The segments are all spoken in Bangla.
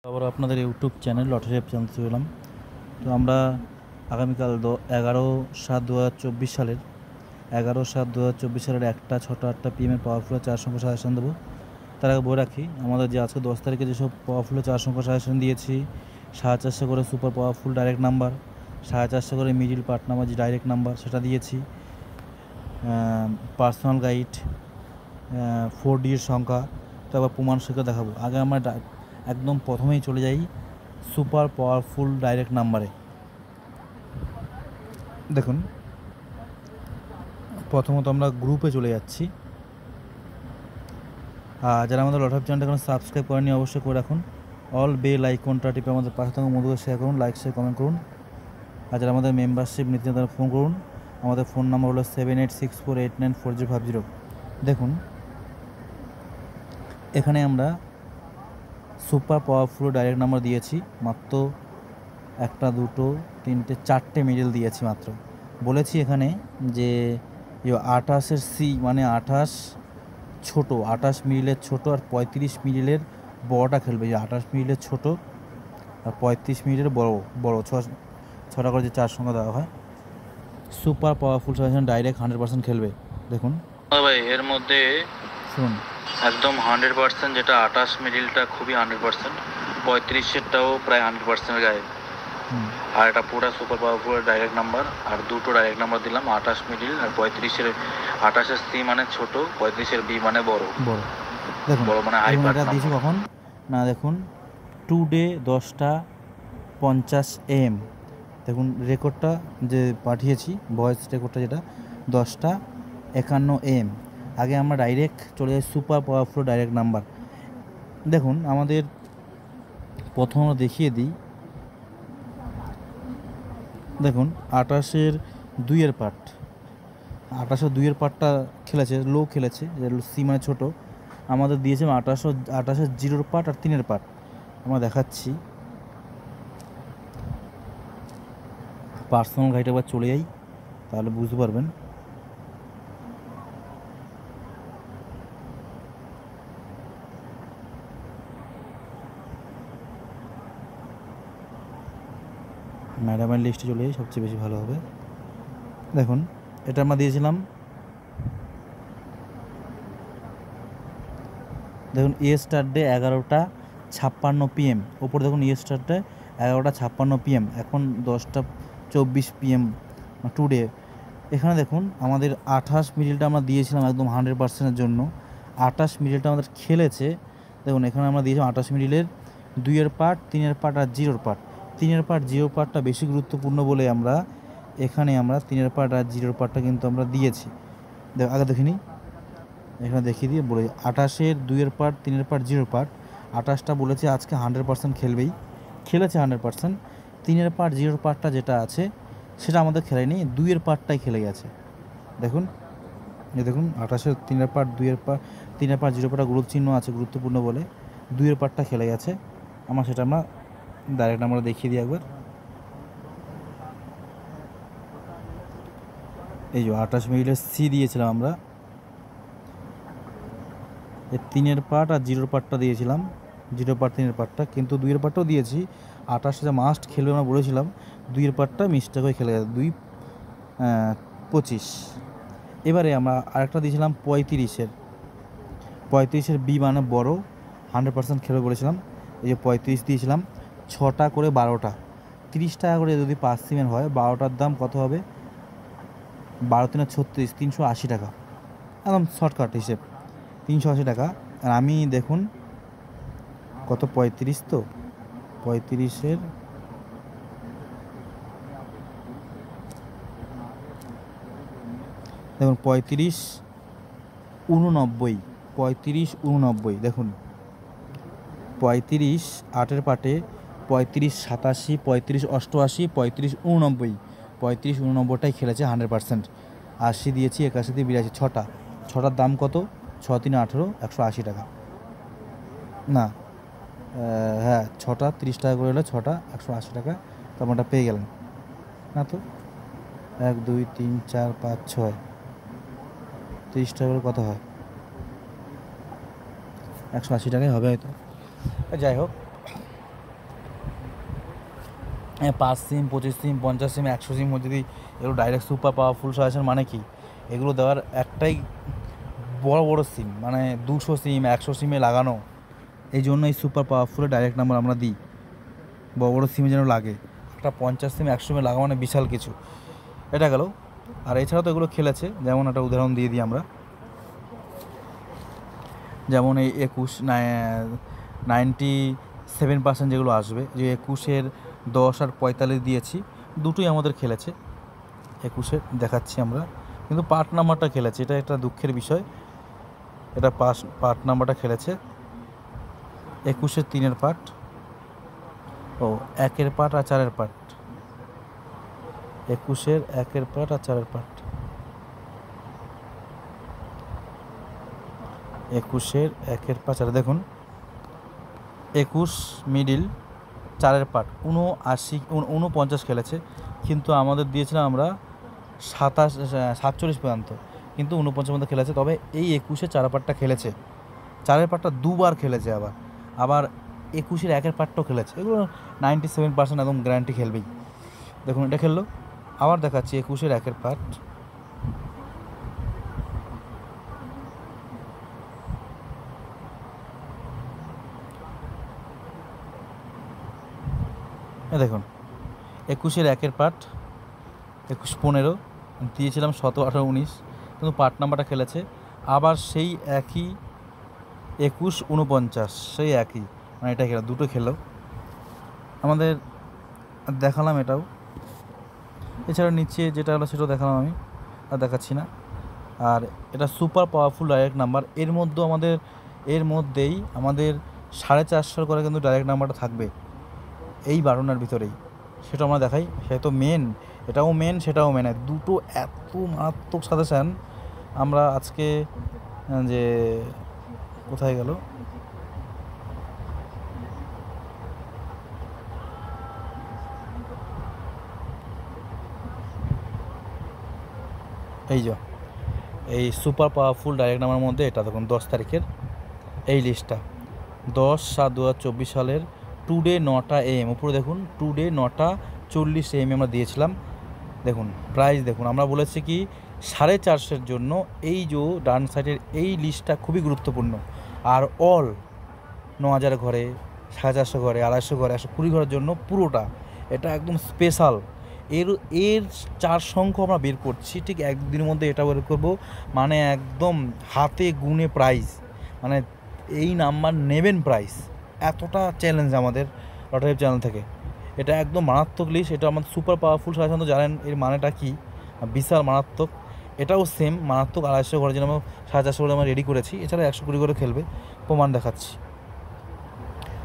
আবার আপনাদের ইউটিউব চ্যানেল লটারি অ্যাপ জানতে পেলাম। তো আমরা আগামীকাল 11/7/2024 সালের 11/7/2024 সালের 1টা 6টা 8টা PM পাওয়ারফুলের 4 সংখ্যা সাজেশন দেবো। তার আগে বলে রাখি, আমাদের যে আজকে 10 তারিখে যেসব পাওয়ারফুলের 4 সংখ্যা সাজেশন দিয়েছি, 450 করে সুপার পাওয়ারফুল ডাইরেক্ট নাম্বার, 450 করে মিডিল পার্ট নাম্বার যে ডাইরেক্ট নাম্বার সেটা দিয়েছি, পার্সোনাল গাইড, 4D এর সংখ্যা, তারপর প্রমাণ সূত্র দেখাবো। আগে আমরা একদম প্রথমেই চলে যাই সুপার পাওয়ারফুল ডাইরেক্ট নাম্বারে। দেখুন, প্রথমত আমরা গ্রুপে চলে যাচ্ছি। যারা আমাদের লটারি চ্যানেলটা এখন সাবস্ক্রাইব করেনি অবশ্যই করে রাখুন। অল বেল আইকনটা টিপে আমাদের পাশে থাকুন, বন্ধুদের শেয়ার করুন, লাইক শেয়ার কমেন্ট করুন। আর যারা আমাদের মেম্বারশিপ নিতে তারা ফোন করুন। আমাদের ফোন নাম্বার হলো 7864894050। দেখুন, এখানে আমরা সুপার পাওয়ারফুল ডাইরেক্ট নাম্বার দিয়েছি মাত্র 1টা 2টো 3টে 4টে মিডল দিয়েছি মাত্র। বলেছি এখানে যে 28-এর সি মানে 28 ছোটো, 28 মিডিলের ছোটো আর 35 মিডিলের বড়টা খেলবে। যে 28 মিডিলের ছোটো আর 35 মিডিলের বড় 6টা করে যে 4 সংখ্যা দেওয়া হয়। সুপার পাওয়ারফুল সাজেশন ডাইরেক্ট 100% খেলবে। দেখুন ভাই, এর মধ্যে শুনুন, একদম 100% যেটা 28 মিডিলটা খুবই 100%, 35-এরটাও প্রায় 100% গায়ে। আর এটা পুরো সুপার পাওয়ারফুল ডাইরেক্ট নাম্বার। আর দুটো ডাইরেক্ট নাম্বার দিলাম, 28 মিডিল আর 35-এর। 28-এর সি মানে ছোট, 35-এর বি মানে বড়। দেখুন বড় মানে হাই পার্ট এটা দিয়েছি কখন না, দেখুন টুডে 10টা 50 AM। দেখুন রেকর্ডটা যে পাঠিয়েছি, ভয়েস রেকর্ডটা যেটা 10টা 51 AM। আগে আমরা ডাইরেক্ট চলে যাই সুপার পাওয়ারফুল ডাইরেক্ট নাম্বার। দেখুন আমাদের প্রথম আমরা দেখিয়ে দিই। দেখুন 28-এর 2-এর পার্ট, 28-এর 2-এর পার্টটা খেলেছে, লো খেলেছে, সি মানে ছোটো। আমাদের দিয়েছে 28-এর 0-এর পার্ট আর 3-এর পার্ট। আমরা দেখাচ্ছি। পার্সোনাল গাইড আবার চলে যাই, তাহলে বুঝতে পারবেন। ম্যাডামের লিস্টে চলে যাই, সবচেয়ে বেশি ভালো হবে। দেখুন এটা আমরা দিয়েছিলাম, দেখুন স্টার্ট ডে 11টা 56 PM। ওপরে দেখুন স্টার্ট ডে 11টা 56 PM, এখন 10টা 24 PM টুডে। এখানে দেখুন আমাদের 28 মিডিলটা আমরা দিয়েছিলাম একদম 100%-এর জন্য। 28 মিডিলটা আমাদের খেলেছে। দেখুন এখানে আমরা দিয়েছিলাম 28 মিডিলের 2-এর পার্ট, 3-এর পার্ট আর 0-এর পার্ট। 3-এর পার্ট 0 পার্টটা বেশি গুরুত্বপূর্ণ বলে আমরা এখানে 3-এর পার্ট আর 0-এর পার্টটা কিন্তু আমরা দিয়েছি। আগে দেখিনি, এখানে দেখিয়ে দিয়ে বলে 28-এর 2-এর পার্ট, 3-এর পার্ট, 0-এর পার্ট। 28টা বলেছে আজকে 100% খেলবেই, খেলেছে 100%। 3-এর পার্ট 0-এর পার্টটা যেটা আছে সেটা আমাদের খেলেনি, 2-এর পার্টটাই খেলে গেছে। দেখুন দেখুন 28-এর 3-এর পার্ট, 2-এর পার্ট, 3-এর পার্ট 0-এর পার্টটা গুরুত্ব চিহ্ন আছে, গুরুত্বপূর্ণ বলে 2-এর পার্টটা খেলে গেছে। সেটা আমরা ডাইরেক্ট আমরা দেখিয়ে দিই একবার। এই যে 28 মিনিটের সি দিয়েছিলাম আমরা, এর 3-এর পার্ট আর 0-এর পার্টটা দিয়েছিলাম, 0 পার্ট 3-এর পার্টটা, কিন্তু 2-এর পার্টটাও দিয়েছি। 28 যা মাস্ট খেলবে আমরা বলেছিলাম, 2-এর পার্টটা মিস্টেক হয়ে খেলে গেছে, 2-25। এবারে আমরা আরেকটা দিয়েছিলাম 35-এর বি মানে বড়, 100% খেলবে বলেছিলাম। এই যে 35 দিয়েছিলাম, 6টা করে 12টা 30 টাকা করে যদি 5 সিমেন্ট হয়, 12টার দাম কত হবে? 12×3 = 36, 380 টাকা। একদম শর্টকাট হিসেব, 380 টাকা। আর আমি দেখুন কত, 35 তো 35-এর দেখুন 35-89, দেখুন 35-8-এর পাটে 35-87, 35-88, 35-89, 35-89টাই খেলেছে 100%। 80 দিয়েছি, 81 দিয়ে 82, 6টার দাম কত? 6×3 = 18, 180 টাকা। না, হ্যাঁ 6টা 30 টাকা করে হলে 6টা 180 টাকা। তারপর ওটা পেয়ে গেলেন না তো? 1 2 3 4 5 6, 30 টাকা করে কত হয়? 180 টাকাই হবে হয়তো। যাই হোক, 5 সিম, 25 সিম, 50 সিম, 100 সিম যদি এগুলো ডাইরেক্ট সুপার পাওয়ারফুল সাজেশন মানে কি, এগুলো দেওয়ার একটাই বড় বড় সিম, মানে 200 সিম, 100 সিমে লাগানো। এই জন্য এই সুপার পাওয়ারফুলের ডাইরেক্ট নাম্বার আমরা দিই, বড় বড় সিমে যেন লাগে। একটা 50 সিম 100 সিমে লাগা মানে বিশাল কিছু। এটা গেল। আর এছাড়াও তো এগুলো খেলেছে, যেমন একটা উদাহরণ দিয়ে দিই আমরা, যেমন এই 97% যেগুলো আসবে, যে 21-এর 10 আর 45 দিয়েছি, দুটোই আমাদের খেলেছে। 21-এর দেখাচ্ছি আমরা, কিন্তু পার্ট নাম্বারটা খেলেছে, এটা একটা দুঃখের বিষয়। এটা পার্ট নাম্বারটা খেলেছে 21-এর 3-এর পার্ট, 1-এর পার্ট আর 4-এর পার্ট। 21-এর 1-এর পার্ট আর 4-এর পার্ট, 21-এর 1-এর পার্ট 4। দেখুন 21 মিডিল 4-এর পার্ট 49 খেলেছে, কিন্তু আমাদের দিয়েছিলাম আমরা 47 পর্যন্ত, কিন্তু 49 পর্যন্ত খেলেছে। তবে এই 21-এ 4 পার্টটা খেলেছে, 4-এর পার্টটা দুবার খেলেছে, আবার 21-এর 1-এর পার্টটাও খেলেছে। এগুলো 97% একদম গ্যারান্টি খেলবেই। দেখুন এটা খেললো। আবার দেখাচ্ছি 21-এর 1-এর পার্ট, দেখুন 21-এর 1-এর পার্ট 21-15 দিয়েছিলাম, 17, 18, 19, কিন্তু পার্ট নাম্বারটা খেলেছে। আবার সেই একই 21-49 সেই একই, মানে এটা খেলো, দুটো খেলো আমাদের। দেখালাম এটাও। এছাড়া নিচে যেটা হলো সেটাও দেখালাম, আমি আর দেখাচ্ছি না। আর এটা সুপার পাওয়ারফুল ডাইরেক্ট নাম্বার, এর মধ্যেই আমাদের 450 করে কিন্তু ডাইরেক্ট নাম্বারটা থাকবে এই 12টার ভিতরেই, সেটা আমরা দেখাই। সে তো মেন, এটাও মেন সেটাও মেন, দুটো এত মারাত্মক সাজেশান আমরা আজকে, যে কোথায় গেল, এই সুপার পাওয়ারফুল ডাইরেক্ট নাম্বারের মধ্যে এটা দেখুন 10 তারিখের এই লিস্টটা, 10/7/2024 সালের টুডে 9টা AM, উপরে দেখুন টুডে 9:40 AM আমরা দিয়েছিলাম। দেখুন প্রাইস দেখুন, আমরা বলেছি কি 450 জন্য এই যে ডান সাইডের এই লিস্টটা খুবই গুরুত্বপূর্ণ। আর অল 9000 ঘরে, 450 ঘরে, 250 ঘরে, 120 ঘরের জন্য পুরোটা এটা একদম স্পেশাল। এর 4 সংখ্যা আমরা বের করছি, ঠিক একদিনের মধ্যে এটা বের করবো, মানে একদম হাতে গুনে প্রাইস, মানে এই নাম্বার নেবেন প্রাইস, এতটা চ্যালেঞ্জ আমাদের লটারি চ্যানেল থেকে। এটা একদম মারাত্মক লিস্ট। এটা আমাদের সুপার পাওয়ারফুল সাজেশন, তো জানেন এর মানেটা কি, বিশাল মারাত্মক। এটাও সেম মারাত্মক, 250 ঘরের জন্য 450 করে আমরা রেডি করেছি, এছাড়া 120 করে খেলবে। প্রমাণ দেখাচ্ছি,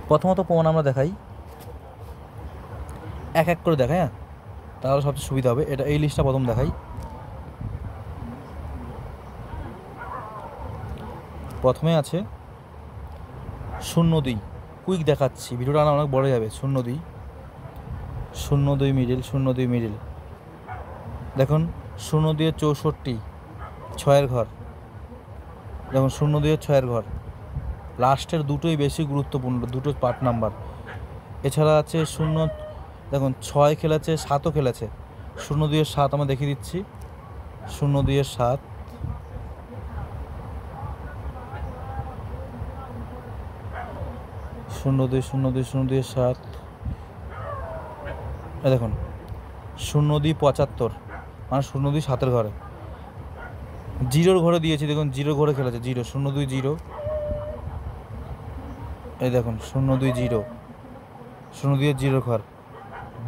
প্রথমত প্রমাণ আমরা দেখাই, এক এক করে দেখাই, হ্যাঁ তাহলে সবচেয়ে সুবিধা হবে। এটা এই লিস্টটা প্রথম দেখাই। প্রথমে আছে 02, কুইক দেখাচ্ছি, ভিডিওটা অনেক বড় যাবে। 02 মিডিল, দেখুন 02-এর 64 6-এর ঘর, দেখুন 02-এর 6-এর ঘর, লাস্টের দুটোই বেশি গুরুত্বপূর্ণ, দুটো পার্ট নাম্বার। এছাড়া আছে 0, দেখুন 6 খেলেছে, 7ও খেলেছে। 02-এর 7 আমরা দেখিয়ে দিচ্ছি, 02-এর 7, 02-02-02-02-এর 7, দেখুন 02-75, মানে 02-7-এর ঘরে, 0-র ঘরে দিয়েছি, দেখুন 0 ঘরে খেলেছে, 0, 02-0, এই দেখুন 02-0, 02-এর 0 ঘর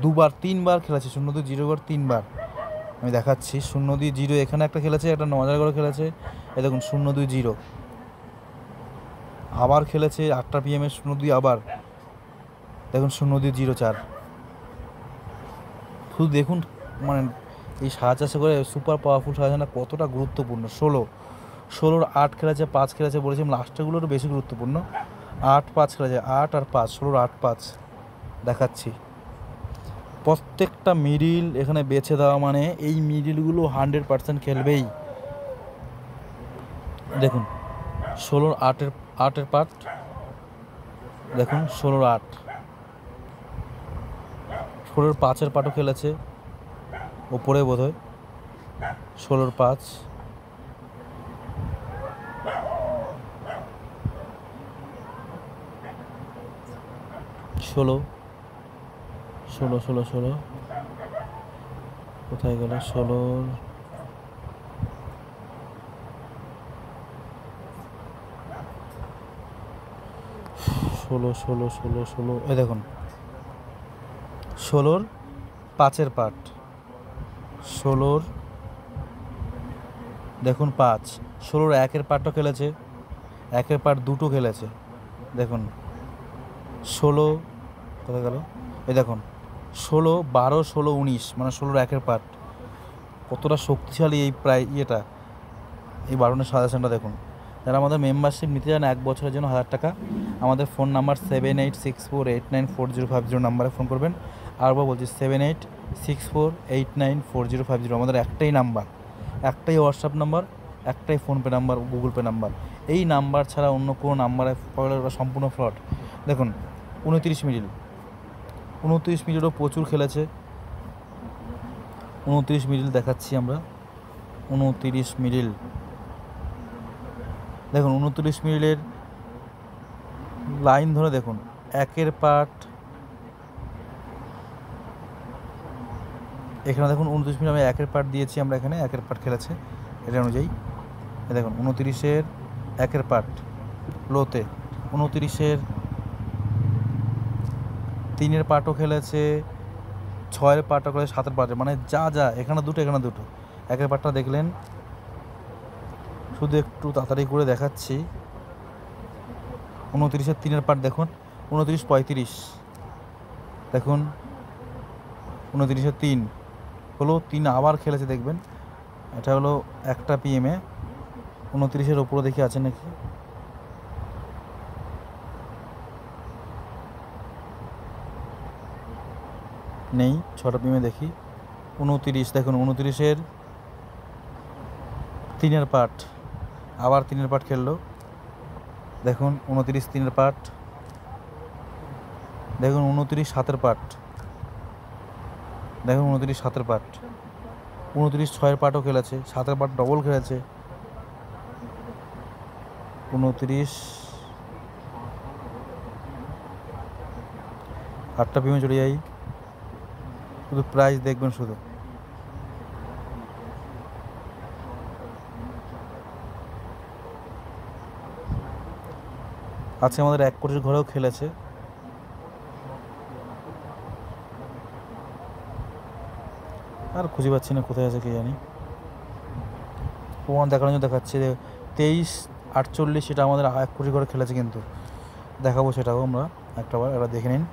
দুবার 3বার খেলেছে, 02-0 ঘর 3বার। আমি দেখাচ্ছি 02-0, এখানে একটা খেলেছে, একটা 9000 ঘরে খেলেছে। এই দেখুন 02-0 আবার খেলেছে 8টা PM 02, আবার দেখুন 02-04। শুধু দেখুন, মানে এই 450 করে সুপার পাওয়ারফুল সাজেশনটা কতটা গুরুত্বপূর্ণ। 16-র 8 খেলেছে, 5 খেলেছে, বলেছিলাম লাস্টগুলোরও বেশি গুরুত্বপূর্ণ। 8-5 খেলেছে, 8 আর 5, 16-র 8-5 দেখাচ্ছি। প্রত্যেকটা মিডিল এখানে বেছে দেওয়া, মানে এই মিডিলগুলো 100% খেলবেই। দেখুন 16-র 8-এর পার্ট, দেখুন 16-র 8 16-র 5-এর পাটও খেলেছে ওপরে বোধহয়, 16-র 5, 16, 16, 16, 16 কোথায় গেল? 16-র 16, 16, 16, 16, এই দেখুন 16-র 5-এর পাট, 16-র দেখুন 5, 16-র 1-এর পাটও খেলেছে, 1-এর পাট দুটো খেলেছে দেখুন। 16 কোথায় গেল? এই দেখুন 16, 12, 16, 19, মানে 16-র 1-এর পাট কতটা শক্তিশালী এই প্রায় ইয়েটা, এই বারণের সাজেশনটা দেখুন। যারা আমাদের মেম্বারশিপ নিতে চান 1 বছরের জন্য 1000 টাকা, আমাদের ফোন নাম্বার 7864894050 নাম্বারে ফোন করবেন। আরবার বলছি 7864894050, আমাদের একটাই নাম্বার, একটাই হোয়াটসঅ্যাপ নাম্বার, একটাই PhonePe number, Google pay number. এই নাম্বার ছাড়া অন্য কোনো নাম্বারে সম্পূর্ণ ফ্রড। দেখুন 29 মিডিল, 29 মিডিলও প্রচুর খেলেছে। 29 মিডিল দেখাচ্ছি আমরা, 29 মিডিল দেখুন, 29 মিডিলের লাইন ধরে দেখুন, 1-এর পাট এখানে দেখুন 29 মিনিট আমি 1-এর পাট দিয়েছি, আমরা এখানে 1-এর পাট খেলেছে এটা অনুযায়ী। দেখুন 29-এর 1-এর পাট লোতে, 29-এর 3-এর পাটও খেলেছে, 6-এর পাটও খেলেছে, 7-এর পাটে, মানে যা যা এখানে দুটো এখানে দুটো। 1-এর পাটটা দেখলেন, শুধু একটু তাড়াতাড়ি করে দেখাচ্ছি। 29-এর 3-এর পাট দেখুন, 29-35 দেখুন, 29-এর 3 হলো, 3 আবার খেলেছে দেখবেন। এটা হলো 1টা PM-এ, 29-এর ওপরে দেখি আছে নাকি, নেই। 6টা PM-এ দেখি, 29 দেখুন, 29-এর 3-এর পাট আবার 3-এর পাট খেললো দেখুন, 29 3-এর পাট দেখুন, 29 7-এর পাট দেখুন, 29 7-এর পাট, 29 6-এর পাটও খেলেছে, 7-এর পাট ডবল খেলেছে। 29 8টা PM-এ চলে যাই, শুধু প্রাইস দেখবেন শুধু। আজকে আমাদের 1 কোটির ঘরেও খেলেছে। আর খুঁজে পাচ্ছি না কোথায় আছে কে জানি, প্রমাণ দেখানোর জন্য দেখাচ্ছি। 23-48 সেটা আমাদের 1 কোটির ঘরে খেলেছে, কিন্তু দেখাবো সেটাও আমরা একটাবার, এবার দেখে নিন।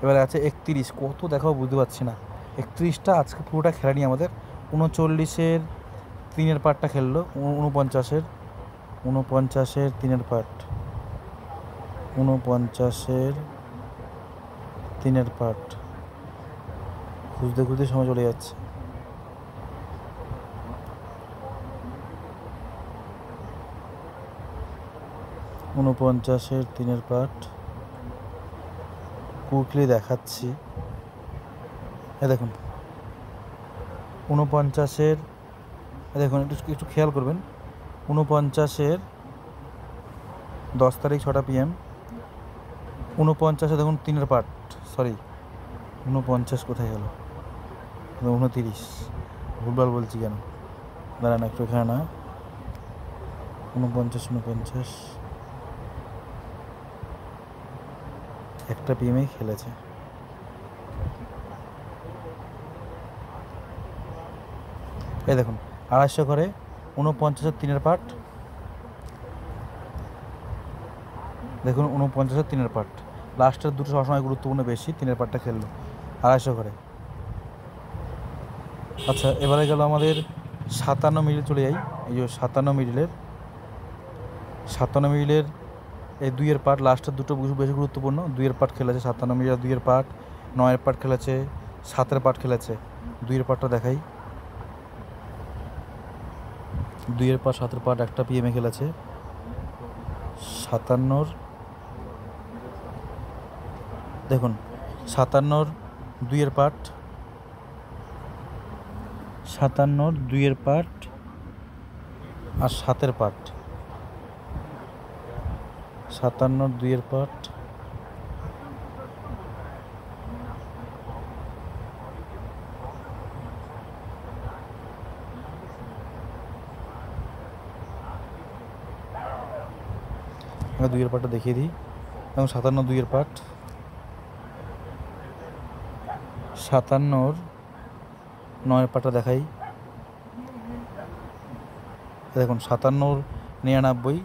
এবার আছে 31, কত দেখাবো বুঝতে পারছি না। 31টা আজকে পুরোটা খেলেনি আমাদের। 39-এর 3-এর পাটটা খেললো, 49-এর 3-এর পাট, 49-এর 3-এর পাট খুঁজতে খুঁজতে সময় চলে যাচ্ছে। ঊনপঞ্চাশের 3-এর পাট কুইকলি দেখাচ্ছি। দেখুন 49-এর, দেখুন একটু খেয়াল করবেন, 49-এর 10 তারিখ 6টা PM, 49-এ দেখুন 3-এর পাট, সরি 49 কোথায় গেল, 29 ভুলভাল বলছি কেন, দাঁড়ান একটু এখানে না, 49 একটা PM-এ খেলেছে। এই দেখুন 250 করে 49-এর 3-এর পাট, দেখুন 49-এর 3-এর পাট, লাস্টের দুটো সবসময় গুরুত্বপূর্ণ বেশি, 3-এর পাটটা খেললো 250 করে। আচ্ছা এবারে গেল আমাদের 57 মিডিল, চলে যাই। এই যে 57 মিডিলের এই 2-এর পাট, লাস্টের দুটো বেশি গুরুত্বপূর্ণ, 2-এর পাট খেলেছে 57 মিডিল, 2-এর পাট, 9-এর পাট খেলেছে, 7-এর পাট খেলেছে। 2-এর পাটটা দেখাই, 2-এর পাট 7-এর পাট একটা PM-এ খেলেছে। 57-র দেখুন, 57-র 2-এর পার্ট, 57-র 2-এর পার্ট আর 7-এর পার্ট, 57-র 2-এর পার্ট, আমি 2-এর পার্টটা দেখিয়ে দিই। এবং 57-র 2-এর পার্ট, 57-র 9-এর পার্টটা দেখাই। দেখুন 57-র 99,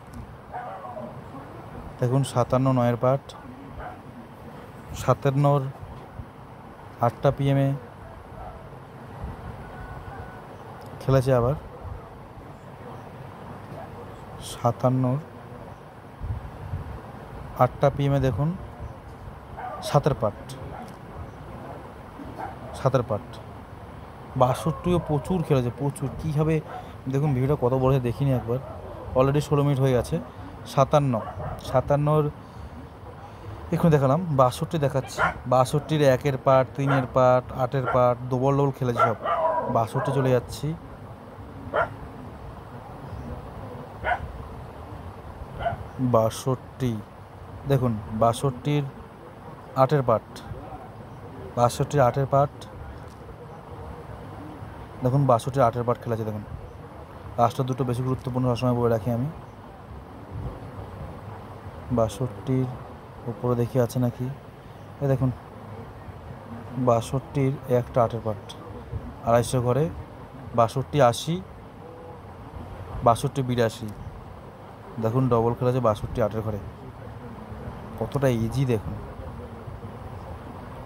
দেখুন 57-র 9-এর পার্ট, 57-র 8টা PM খেলেছে। আবার 57-র 8টা PM দেখুন 7-এর পার্ট, 7-এর পার্ট। 62ও প্রচুর খেলেছে, প্রচুর। কীভাবে দেখুন ভিডিওটা কত বড় দেখিনি একবার, অলরেডি 16 মিনিট হয়ে গেছে। 57-র এখন দেখালাম, 62 দেখাচ্ছি। 62-র 1-এর পার্ট, 3-এর পার্ট, 8-এর পার্ট, ডবল খেলেছে সব। 62 চলে যাচ্ছি। 62 দেখুন, 62-র 8-এর পার্ট, 62-র 8-এর পার্ট দেখুন, 62-র 8-এর পার্ট খেলেছে। দেখুন লাস্টের দুটো বেশি গুরুত্বপূর্ণ, সবসময় বলে রাখি আমি। 62-র উপরে দেখি আছে নাকি, এই দেখুন 62-র 1টা 8-এর পার্ট, 250 ঘরে। 62 80, 62 82 দেখুন ডবল খেলেছে 62 8-এর ঘরে। কতটা ইজি দেখুন।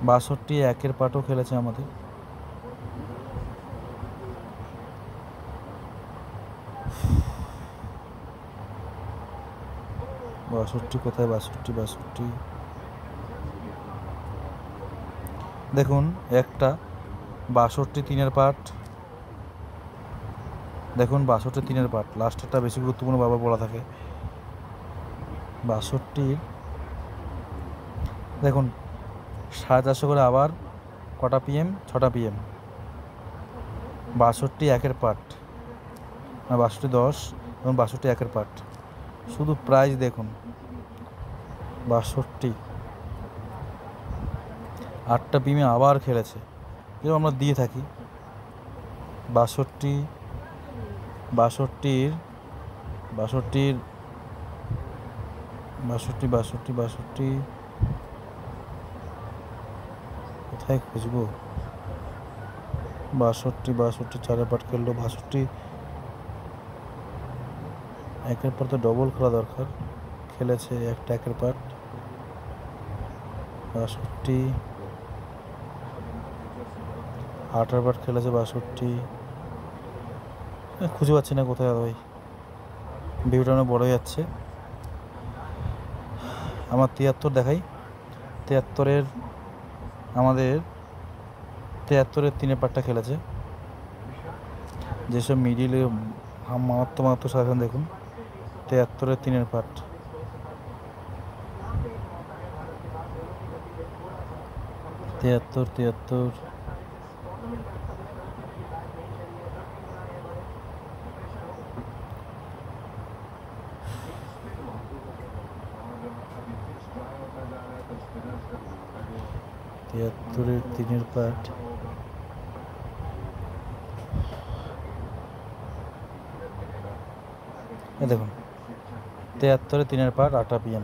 62 1-এর পার্টও খেলেছে আমাদের। বাষট্টি কোথায়, 62 দেখুন একটা 62 3-এর পার্ট, দেখুন 62 3-এর পার্ট, লাস্টেরটা বেশি গুরুত্বপূর্ণ বাবা বলা থাকে। 62 দেখুন 450 করে আবার কটা PM, 6টা PM। 62 1-এর পার্ট, 62 10 এবং 62 1-এর পার্ট। শুধু প্রাইজ দেখুন, 62 8টা PM আবার খেলেছে, যেরকম আমরা দিয়ে থাকি। 62 62 62 কোথায় খুঁজবো? 62 4-এর পার্ট খেললো। 62 1-এর পার্ট তো ডবল খেলা দরকার, খেলেছে একটা 1-এর পার্ট। 62 8-এর পার্ট খেলেছে। 62 খুঁজে পাচ্ছি না কোথায় ভাই, ভিডিওটা অনেক বড় হয়ে যাচ্ছে। আমার 73 দেখাই। 73-এর আমাদের 73-এর 3-এর পার্টটা খেলেছে। যেসব মিডিলে মারাত্মক সাধারণ দেখুন, 73-এর 3-এর পার্ট, 73 73-এর 3-এর পার্ট, দেখুন 73-এর 3-এর পার্ট 8টা PM।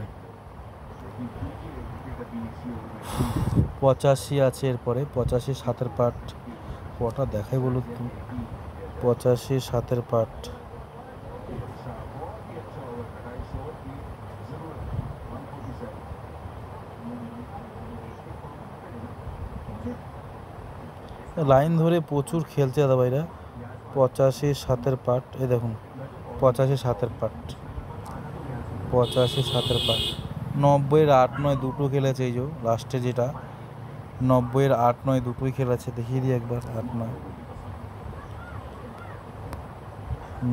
85 আছে এরপরে, 85 7-এর পার্ট কটা দেখাই বলুন তো? 85 7-এর পার্ট, লাইন ধরে প্রচুর খেলছে দাদা ভাইরা। 85 7-এর পার্ট, এই দেখুন 85 7-এর পার্ট, 85 7-এর পার্ট। 90-এর 8 9 দুটো খেলেছে, এই যে লাস্টে যেটা 90-এর 8 9 দুটোই খেলেছে। দেখিয়ে দিই একবার 8 9,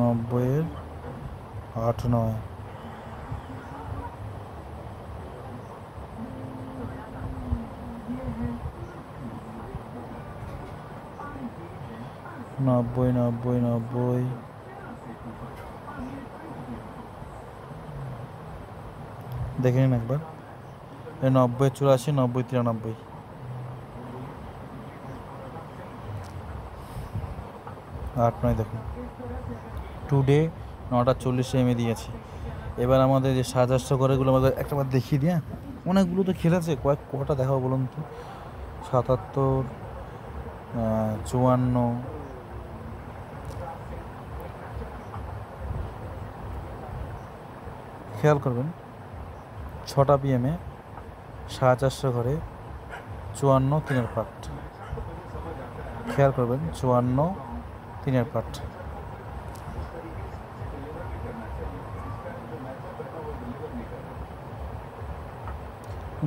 90-এর 8 9, 90 90 90 দেখে নিন একবার। 90 84 90 93 8 9 দেখুন টুডে 9:40 এমএ দিয়েছি। এবার আমাদের যে 750 করেগুলো আমাদের একটাবার দেখিয়ে দিয়ে, অনেকগুলো তো খেলেছে, কটা দেখাবো বলুন তো। 77 54 খেয়াল করবেন 6টা PM-এ 450 ঘরে 54 3-এর পার্ট। খেয়াল করবেন 54 3-এর পার্ট।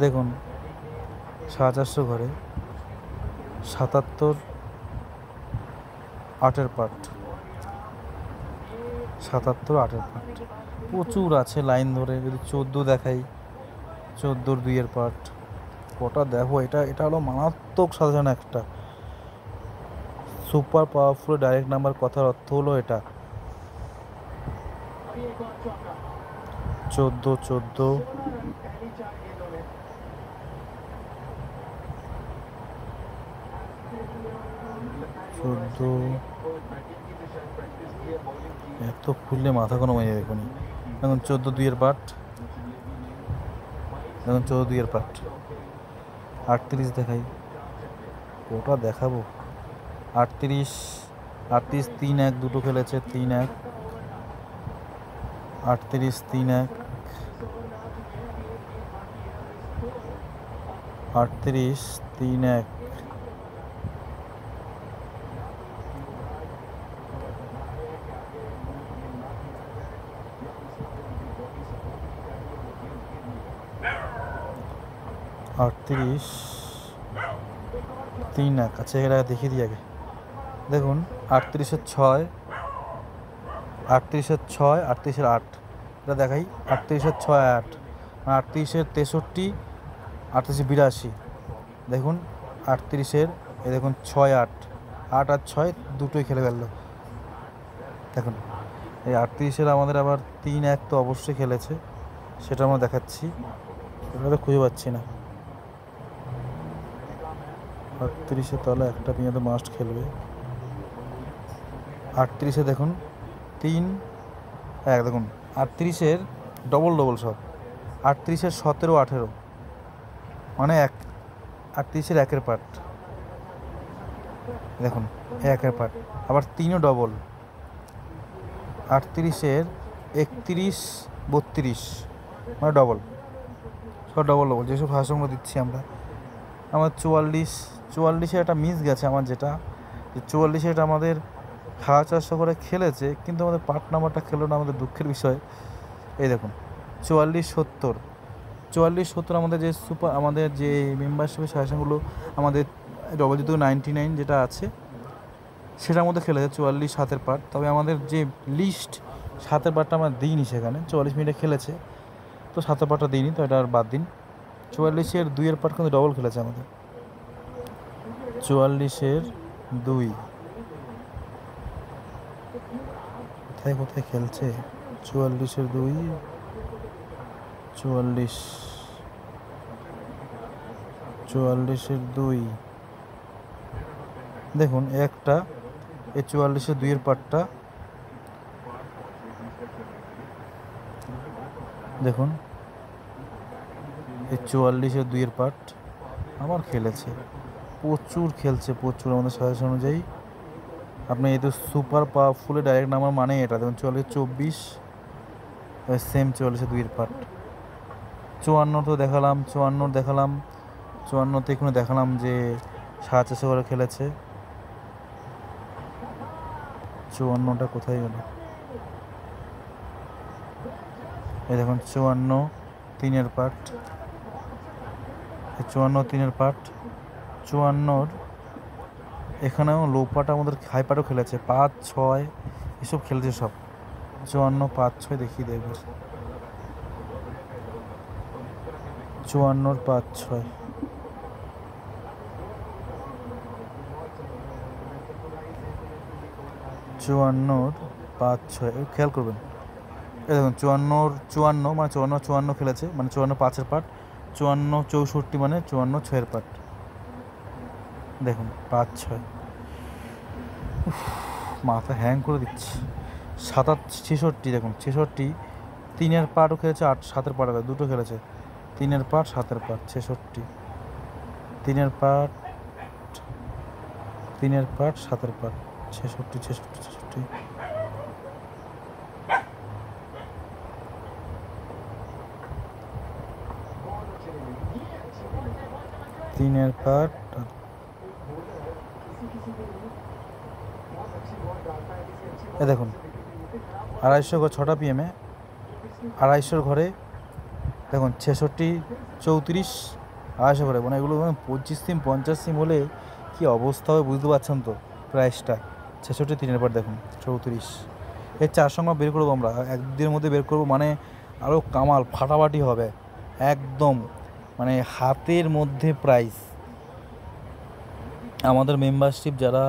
দেখুন 450 ঘরে 77 8-এর পার্ট, 77 8-এর পার্ট প্রচুর আছে লাইন ধরে। যদি 14 দেখাই, 14 2-এর পার্ট কটা দেখো। এটা হলো মারাত্মক সাজানো একটা সুপার পাওয়ারফুল ডাইরেক্ট নাম্বার। কথার অর্থ হলো এটা 14 14 14 এত খুললে মাথা কোনো মনে যাবে এখনই। এখন 14 2-এর পার্ট, এখন 14 2-এর পার্ট। 38 দেখাই, ওটা দেখাবো। 38 3-1 দুটো খেলেছে, 3-1 38 3-1 38 3-1 38 3-1। আচ্ছা এর আগে দেখিয়ে দিই আগে। দেখুন 38-এর 6 38-এর 6 38-এর 8 এটা দেখাই। 38-এর 6 8 38-এর 63 38 82 দেখুন 38-এর এই দেখুন 6 8 8 আর 6 দুটোই খেলে গেল। দেখুন এই 38-এর আমাদের আবার 3-1 তো অবশ্যই খেলেছে, সেটা আমরা দেখাচ্ছি। এটা তো খুঁজে পাচ্ছি না। 38-এ তাহলে একটা পিঁয়া তো মাস্ট খেলবে। 38-এ দেখুন 3-1 দেখুন 38-এর ডবল সব। 38-এর 17 18 মানে 38-এর 1-এর পার্ট দেখুন 1-এর পার্ট। আবার 3ও ডবল। 38-এর 31 32 মানে ডবল, সব ডবল যেসব ভাষাগুলো দিচ্ছি আমরা। আমার 44-এ একটা মিস গেছে আমার, যেটা 44-এ এটা আমাদের 450 করে খেলেছে, কিন্তু আমাদের পার্ট নাম্বারটা খেলো না, আমাদের দুঃখের বিষয়। এই দেখুন 44 70 আমাদের যে সুপার আমাদের যে মেম্বারশিপের সাজেশনগুলো আমাদের WW99 যেটা আছে সেটার মধ্যে খেলেছে 44 7-এর পার্ট। তবে আমাদের যে লিস্ট 7-এর পার্টটা আমরা দিইনি, সেখানে 44 মিনিটে খেলেছে তো 7-এর পার্টটা দিইনি, তো এটা আর বাদ দিন। 44-এর 2-এর পার্ট কিন্তু ডবল খেলেছে আমাদের। 44-এর 2 কোথায় খেলছে? 44-এর 2 44-এর 2 দেখুন একটা এই 44-এর 2-এর পার্টটা দেখুন। এই 44-এর 2-এর পার্ট আবার খেলেছে, প্রচুর খেলছে, প্রচুর আমাদের সাজেশন অনুযায়ী। আপনি এই তো সুপার পাওয়ারফুলের ডাইরেক্ট নাম্বার মানে এটা দেখুন 44 24 সেম 44-এর 2-এর পার্ট। 54 তো দেখালাম, 54 দেখালাম, 54-তে এখানে দেখালাম যে 750 করে খেলেছে। 54টা কোথায় গেল? এই দেখুন 54 3-এর পার্ট, 54 3-এর পার্ট। 54-র এখানেও লো পার্ট আমাদের হাই পার্টও খেলেছে, 5 6 এসব খেলেছে সব। 54 5 6 দেখিয়ে দেবে। 54-র 5 6 54-র 54 5 6 খেয়াল করবেন। এই দেখুন 54 মানে 54 খেলেছে, মানে 54 5-এর পার্ট, 54 64 মানে 54 6-এর পার্ট। দেখুন 5 6, মাথা হ্যাং করে দিচ্ছে। 66 দেখুন 66 3-এর পার্টও খেলেছে, 8 7-এর পার্ট দুটো খেলেছে, 3-এর পার্ট 7-এর পার্ট 66, 3-এর পার্ট 3-এর পার্ট 7-এর পার্ট 66 66 66। তিনের পার্ট এ দেখুন 250 6টা PM-এ 250-র ঘরে দেখুন 66 34 250 ঘরে, মানে এগুলো 25 সিম 50 সিম হলে কি অবস্থা হবে বুঝতে পারছেন তো প্রাইসটা। 66 3-এর পার্ট দেখুন 34। এর 4 সংখ্যা বের করবো আমরা, একদিনের মধ্যে বের করবো, মানে আরও কামাল ফাটাফাটি হবে একদম, মানে হাতের মধ্যে প্রাইস। আমাদের মেম্বারশিপ যারা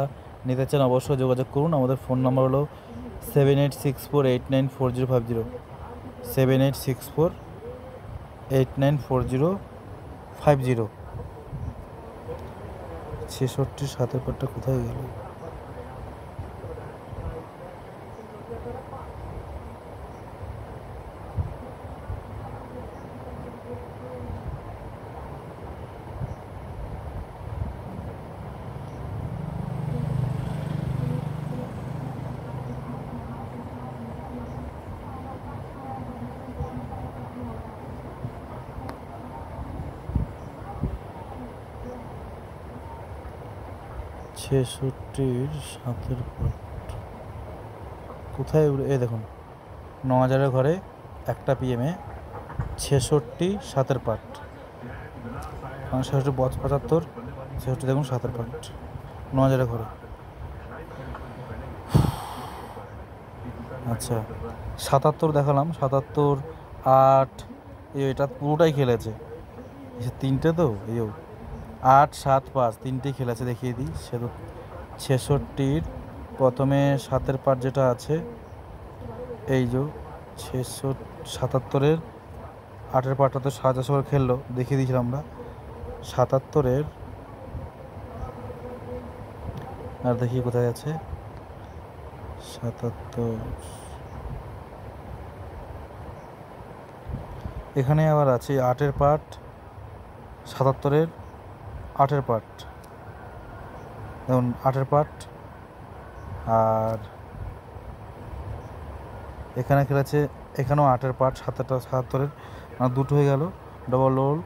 নিতে চান অবশ্যই যোগাযোগ করুন। আমাদের ফোন নাম্বার হলো 7864894050, 7864894050। 66 7-এর পার্টটা কোথায় গেল? ছেষট্টির 7-এর পার্ট কোথায়? এ দেখুন 9000-এর ঘরে একটা PM-এ 66 7-এর পার্ট, 66 75 66 দেখুন 7-এর পার্ট 9000-এর ঘরে। আচ্ছা 77 দেখালাম, 77 8 এটা পুরোটাই খেলেছে, 3টে তো এই 8 7 5 3টেই খেলেছে, দেখিয়ে দিই। সে তো 66-র প্রথমে 7-এর পার্ট যেটা আছে এই যে 77-এর 8-এর পার্টটা তো 700 করে খেললো, দেখিয়ে দিয়েছিলাম আমরা। 77-এর আর দেখি কোথায় আছে 77, এখানে আবার আছে 8-এর পার্ট, 77-এর 8-এর পার্ট দেখুন 8-এর পার্ট, আর এখানে খেলেছে এখানেও 8-এর পার্ট 77-এর, মানে দুটো হয়ে গেল ডবল রোল।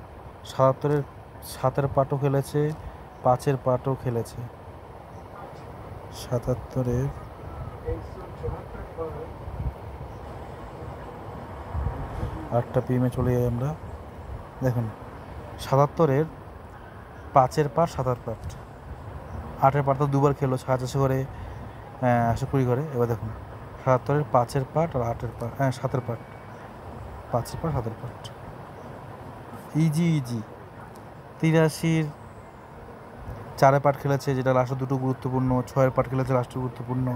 77-এর 7-এর পার্টও খেলেছে, 5-এর পার্টও খেলেছে। 77-এর 8টা PM-এ চলে যাই আমরা। দেখুন 77-এর 5-এর পার্ট 7-এর পার্ট, 8-এর পার্ট তো দুবার খেলো 700 করে 120 করে। এবার দেখুন 77-এর 5-এর পার্ট আর 8-এর পার্ট 7-এর পার্ট, 5-এর পার্ট 7-এর পার্ট ইজি। 83-র 4-এর পার্ট খেলেছে, যেটা লাস্টের দুটো গুরুত্বপূর্ণ। 6-এর পার্ট খেলেছে লাস্টের গুরুত্বপূর্ণ।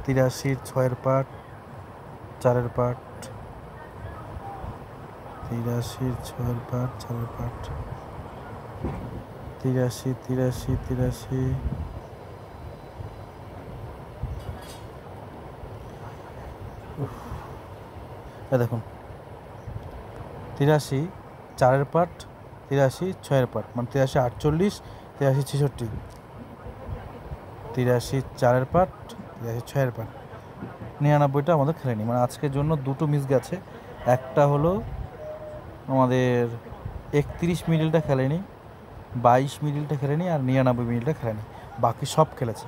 83-র 6-এর পার্ট 4-এর পার্ট, 83-র 6-এর পার্ট 4-এর পার্ট, 83 দেখুন 83 4-এর পার্ট, 83 6-এর পার্ট, মানে 83 48, 83 66, 83 4-এর পার্ট, 83 6-এর পার্ট। 99টা আমাদের খেলেনি, মানে আজকের জন্য দুটো মিস গেছে। একটা হলো আমাদের 31 মিডিলটা খেলেনি, 22 মিডিলটা খেলেনি, আর 99 মিডিলটা খেলেনি, বাকি সব খেলেছে।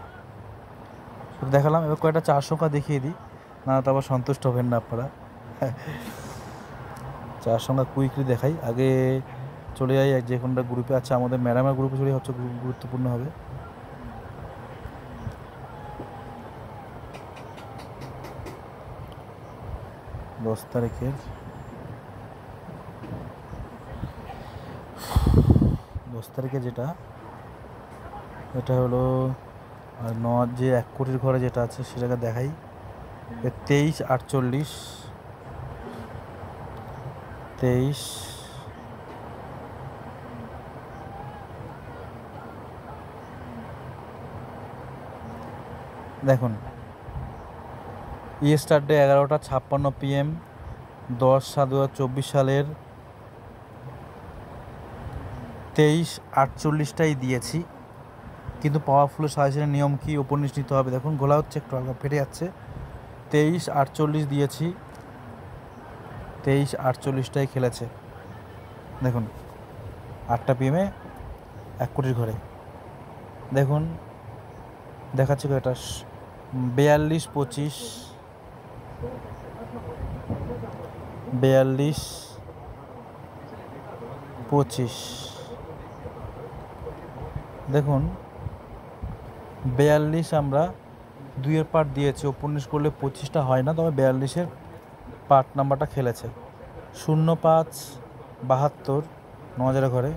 দেখালাম। এবার কয়েকটা 4 সংখ্যা দেখিয়ে দিই, না তো আবার সন্তুষ্ট হবেন না আপনারা। 4 সংখ্যা কুইকলি দেখাই। আগে চলে যাই যে কোনটা গ্রুপে আছে, আমাদের ম্যাডামের গ্রুপে চলে হচ্ছে গুরুত্বপূর্ণ হবে। দশ তারিখে যেটা, এটা হলো আর যে 1 কোটির ঘরে যেটা আছে সেটাকে দেখাই, 2348, 23 দেখুন ইয়েস্টারডে 11:56 PM, 10/7/2024 সালের 23:48টাই দিয়েছি, কিন্তু পাওয়ারফুল সাজেশনের নিয়ম কি, ওপর নিচ নিতে হবে। দেখুন গোলা হচ্ছে, একটু হালকা ফেটে যাচ্ছে। 23:48 দিয়েছি, 23:48টাই খেলেছে। দেখুন 8টা PM 1 কোটির ঘরে। দেখুন দেখাচ্ছি কয়টা, 42-25, 42-25। দেখুন 42 আমরা 2-এর পার্ট দিয়েছি, ওপর নিচ করলে 25টা হয় না, তবে 42-এর পার্ট নাম্বারটা খেলেছে। 05-72 9000 ঘরে,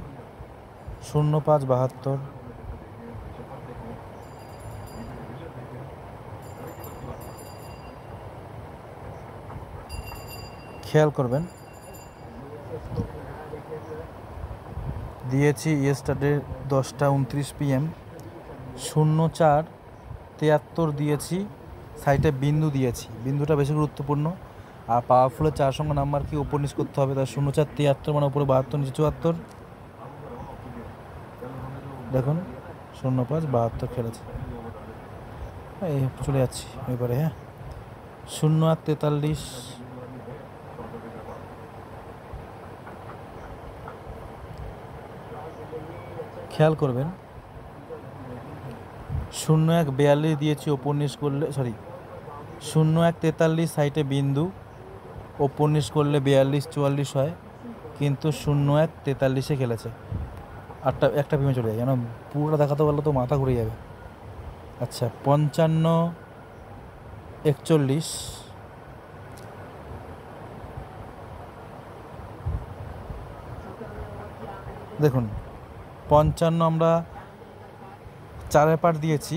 05-72, খেয়াল করবেন দিয়েছি ইয়েস্টারডে 10:29 PM, 04-73 দিয়েছি, সাইডে বিন্দু দিয়েছি, বিন্দুটা বেশি গুরুত্বপূর্ণ। আর পাওয়ারফুলের 4 সংখ্যা নাম্বার কি, ওপর নিচ করতে হবে, তার 04-73 মানে উপরে 72 নিচে 74। দেখুন 05-72 খেলেছে। এই চলে যাচ্ছি এবারে, হ্যাঁ 08-43, খেয়াল করবেন 01-42 দিয়েছি, ওপর নিচ করলে 01-43 সাইডে বিন্দু, ওপর নিচ করলে 42-44 হয়, কিন্তু 01-43-এ খেলেছে। একটা PM চলে যায়, যেন পুরোটা দেখাতে পারলে তো মাথা ঘুরে যাবে। আচ্ছা 55-41, দেখুন 55 আমরা 4-এর পার্ট দিয়েছি,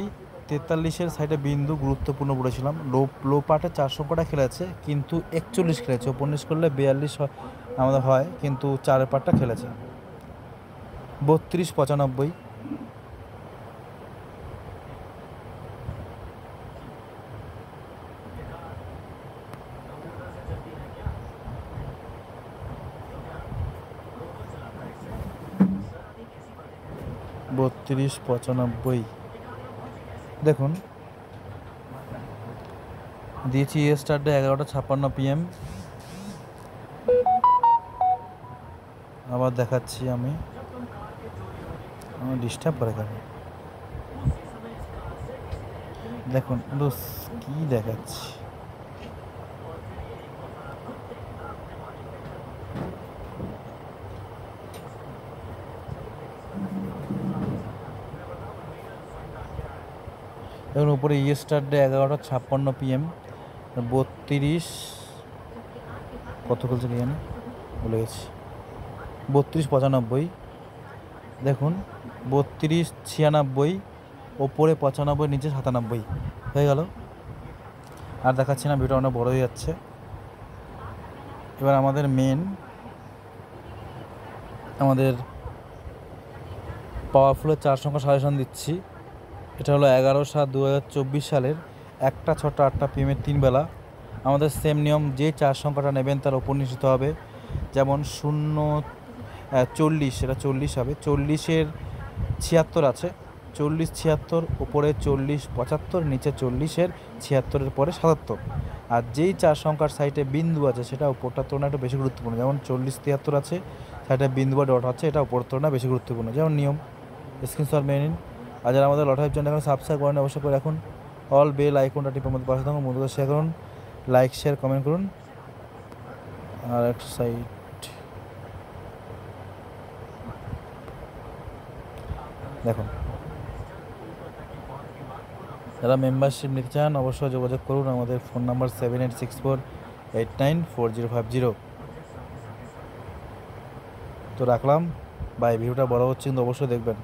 43-এর সাইডে বিন্দু গুরুত্বপূর্ণ বলেছিলাম। লো পার্টে 4 সংখ্যাটা খেলেছে, কিন্তু 41 খেলেছে, ওপর নিচ করলে 42 আমাদের হয়, কিন্তু 4-এর পার্টটা খেলেছে। 32-95, দেখুন দিয়েছি ইয়েস্টারডে 11:56 PM, আবার দেখাচ্ছি, আমি ডিস্টার্ব করে কেন, দেখুন কি দেখাচ্ছি, দেখুন উপরে ইয়েস্টারডে 11:56 PM, 32 কত খেলছে কি জানি বলে গেছি, 32-95, দেখুন 32-96, ওপরে 95, নিচে 97 হয়ে গেল। আর দেখাচ্ছি না, ভিডিও অনেক বড় হয়ে যাচ্ছে। এবার আমাদের আমাদের পাওয়ারফুলের 4 সংখ্যা সাজেশন দিচ্ছি। এটা হলো 11/7/2024 সালের 1টা 6টা 8টা PM 3 বেলা। আমাদের সেম নিয়ম, যে 4 সংখ্যাটা নেবেন তার ওপর নিশ্চিত হবে। যেমন 0-40, এটা 40 হবে, 40-এর 76 আছে, 40-76, উপরে 40-75, নিচে 40-এর 76-এর পরে 77। আর যেই 4 সংখ্যার সাইডে বিন্দু আছে সেটা উপরটার তুলনায় একটু বেশি গুরুত্বপূর্ণ। যেমন 40-73 আছে, সাইডে বিন্দু বা ডট আছে, এটা উপরের তুলনায় বেশি গুরুত্বপূর্ণ। যেমন নিয়ম, স্ক্রিনশট মেনে নিন। আর যারা আমাদের লটারির জন্য এখন সাবস্ক্রাইব করেন, অবশ্যই করে রাখুন। অল বেল আইকনটা টিপের মধ্যে পাশে থাকুন, বন্ধুদের শেয়ার করুন, লাইক শেয়ার কমেন্ট করুন। আর একটা সাইড দেখুন, যারা মেম্বারশিপ নিতে চান অবশ্যই যোগাযোগ করুন। আমাদের ফোন নাম্বার 7864894050। তো রাখলাম, বাই। ভিডিওটা বড় হচ্ছে কিন্তু অবশ্যই দেখবেন।